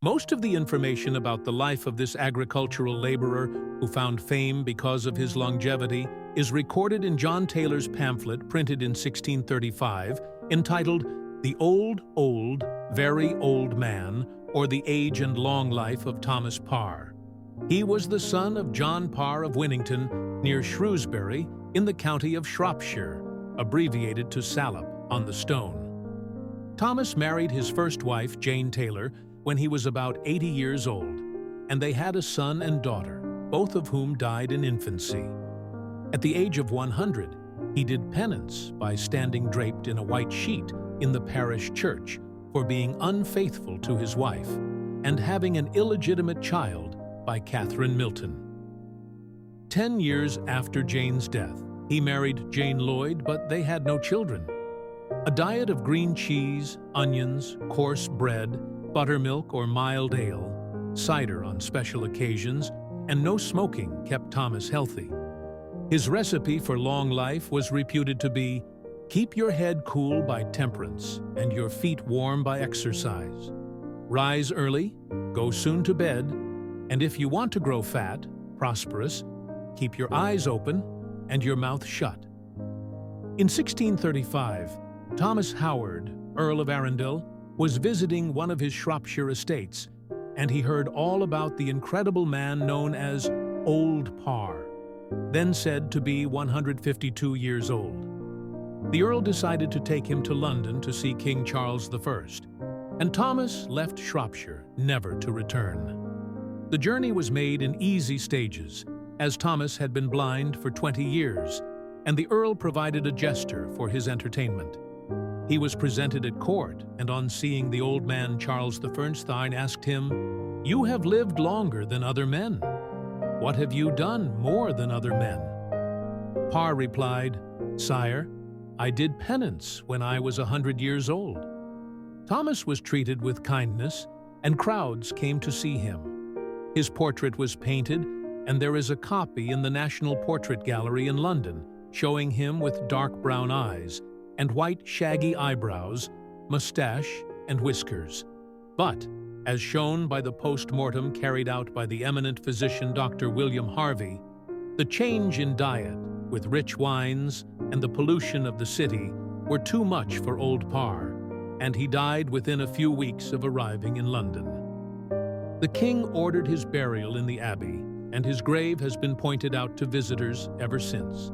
Most of the information about the life of this agricultural laborer who found fame because of his longevity is recorded in John Taylor's pamphlet printed in 1635 entitled The Old, Old, Very Old Man, or The Age and Long Life of Thomas Parr. He was the son of John Parr of Winnington near Shrewsbury in the county of Shropshire, abbreviated to Salop on the Stone. Thomas married his first wife, Jane Taylor, when he was about 80 years old, and they had a son and daughter, both of whom died in infancy. At the age of 100, he did penance by standing draped in a white sheet in the parish church for being unfaithful to his wife and having an illegitimate child by Catherine Milton. 10 years after Jane's death, he married Jane Lloyd, but they had no children. A diet of green cheese, onions, coarse bread, buttermilk or mild ale, cider on special occasions, and no smoking kept Thomas healthy. His recipe for long life was reputed to be, keep your head cool by temperance and your feet warm by exercise. Rise early, go soon to bed, and if you want to grow fat, prosperous, keep your eyes open and your mouth shut. In 1635, Thomas Howard, Earl of Arundel, was visiting one of his Shropshire estates, and he heard all about the incredible man known as Old Parr, then said to be 152 years old. The Earl decided to take him to London to see King Charles I, and Thomas left Shropshire, never to return. The journey was made in easy stages, as Thomas had been blind for 20 years, and the Earl provided a jester for his entertainment. He was presented at court, and on seeing the old man Charles I Fernstein asked him, "You have lived longer than other men. What have you done more than other men?" Parr replied, "Sire, I did penance when I was 100 years old." Thomas was treated with kindness, and crowds came to see him. His portrait was painted, and there is a copy in the National Portrait Gallery in London showing him with dark brown eyes and white shaggy eyebrows, mustache, and whiskers. But, as shown by the post-mortem carried out by the eminent physician Dr. William Harvey, the change in diet, with rich wines and the pollution of the city, were too much for Old Parr, and he died within a few weeks of arriving in London. The king ordered his burial in the abbey, and his grave has been pointed out to visitors ever since.